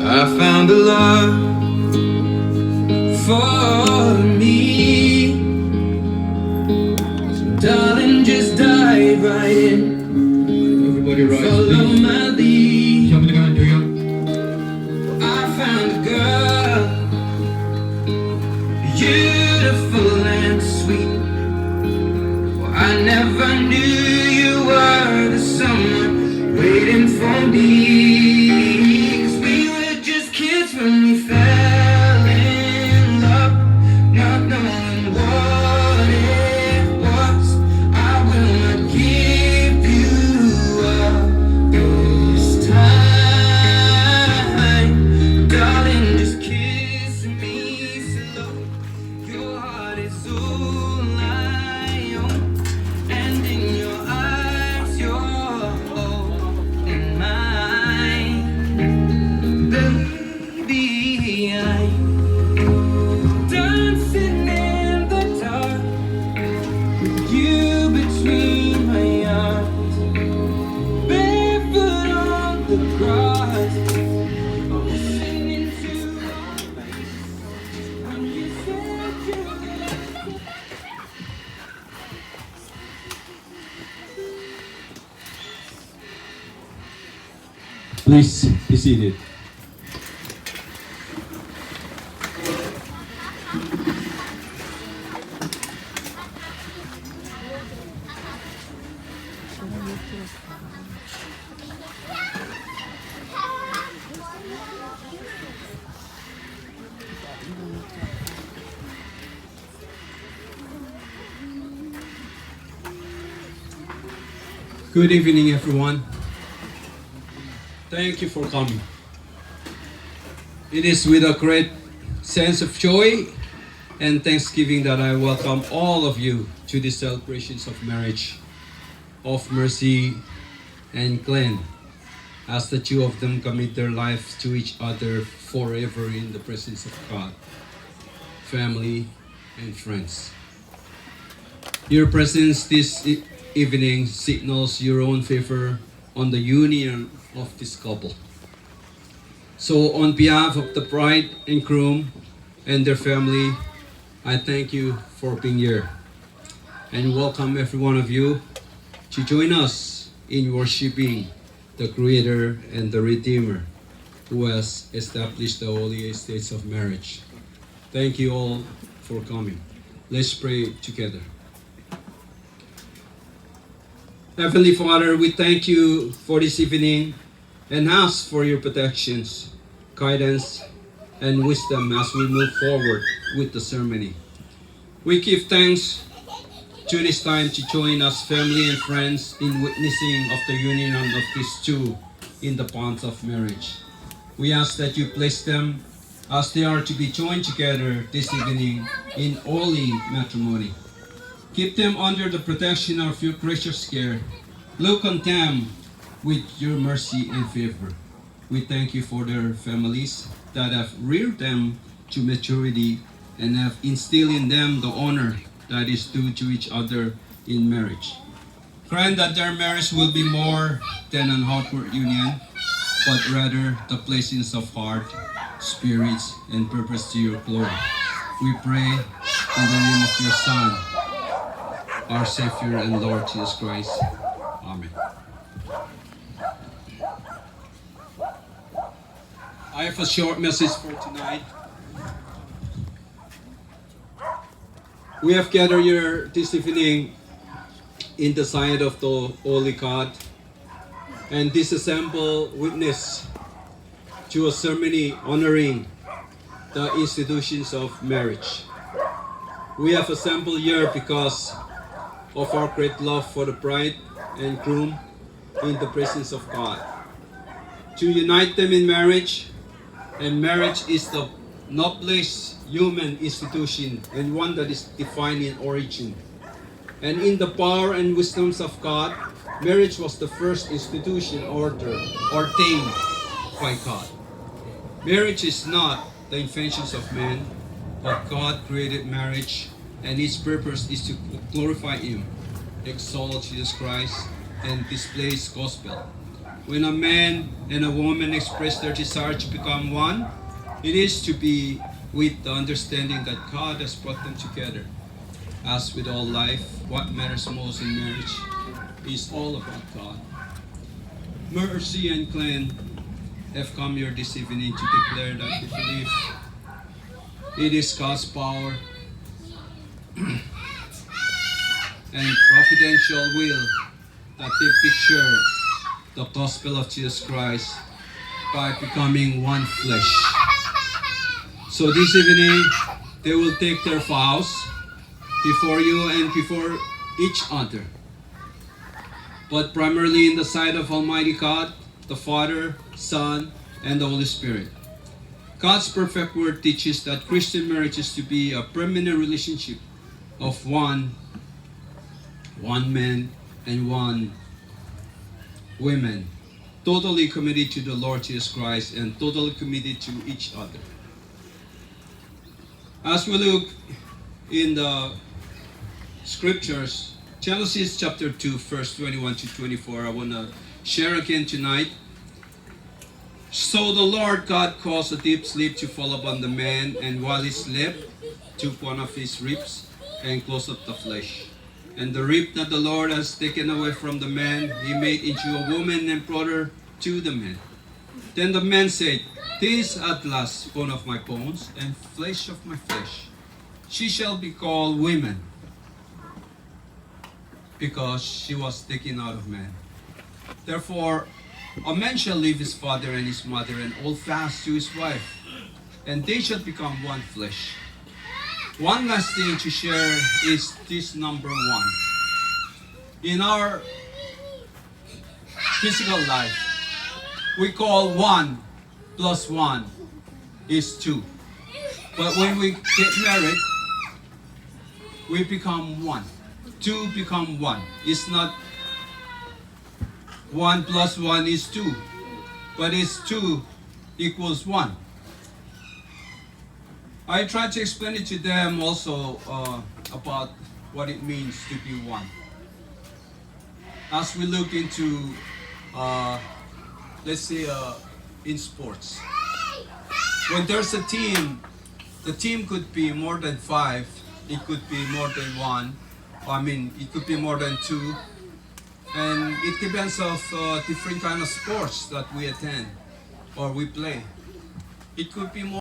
I found a love for me. So darling, just dive right in. Everybody rise, Follow please. my lead. Kami naman, Julia. I found a girl, beautiful and sweet. Well, I never knew you were the someone waiting for me. 'Cause we were just kids when we fell in love, not knowing what it was. I will not give you up this time, darling. Just kiss me slow. Your heart is all I own, and in your eyes, you're holding mine. Baby, I'm dancing in the dark, you between my arms, barefoot on the grass, listening to your face when you said you loved me. Please be seated. Good evening, everyone. Thank you for coming. It is with a great sense of joy and thanksgiving that I welcome all of you to the celebrations of marriage of Mercy and Glen, as the two of them commit their lives to each other forever in the presence of God, family, and friends. Your presence this evening signals your own favor on the union of this couple. So on behalf of the bride and groom and their family, I thank you for being here and welcome every one of you to join us in worshiping the Creator and the Redeemer who has established the holy estates of marriage. Thank you all for coming. Let's pray together. Heavenly Father, we thank you for this evening and ask for your protections, guidance, and wisdom as we move forward with the ceremony. We give thanks to this time to join us, family and friends, in witnessing of the union of these two in the bonds of marriage. We ask that you place them as they are to be joined together this evening in holy matrimony. Keep them under the protection of your gracious care. Look on them with your mercy and favor. We thank you for their families that have reared them to maturity and have instilled in them the honor that is due to each other in marriage. Grant that their marriage will be more than an outward union, but rather the placings of heart, spirits, and purpose to your glory. We pray in the name of your Son, our Savior and Lord Jesus Christ. Amen. I have a short message for tonight. We have gathered here this evening in the sight of the Holy God, and disassemble witness to a ceremony honoring the institutions of marriage. We have assembled here because of our great love for the bride and groom in the presence of God, to unite them in marriage. And marriage is the noblest human institution and one that is divine in origin. And in the power and wisdoms of God, marriage was the first institution ordained by God. Marriage is not the inventions of man, but God created marriage, and its purpose is to glorify Him, exalt Jesus Christ, and display His gospel. when a man and a woman express their desire to become one, it is to be with the understanding that God has brought them together. As with all life, what matters most in marriage is all about God. Mercy and Glen have come here this evening to declare that we believe it is God's power and providential will that they picture the gospel of Jesus Christ by becoming one flesh. So this evening, they will take their vows before you and before each other, but primarily in the sight of Almighty God, the Father, Son, and the Holy Spirit. God's perfect word teaches that Christian marriage is to be a permanent relationship of one man and one woman, totally committed to the Lord Jesus Christ and totally committed to each other. As we look in the scriptures, Genesis chapter 2, verse 21 to 24, I want to share again tonight. So the Lord God caused a deep sleep to fall upon the man, and while he slept, took one of his ribs and closed up the flesh. And the rib that the Lord has taken away from the man, he made into a woman and brought her to the man. Then the man said, "This at last bone of my bones and flesh of my flesh. She shall be called woman, because she was taken out of man. Therefore, a man shall leave his father and his mother and hold fast to his wife, and they shall become one flesh." One last thing to share is this number one. In our physical life, we call 1 plus 1 is 2. But when we get married, we become 1. 2 become 1. It's not 1 plus 1 is 2, but it's 2 equals 1. I tried to explain it to them also about what it means to be one. As we look into, let's say, in sports, when there's a team, the team could be more than 5, it could be more than 1, it could be more than 2, and it depends of different kind of sports that we attend or we play. It could be more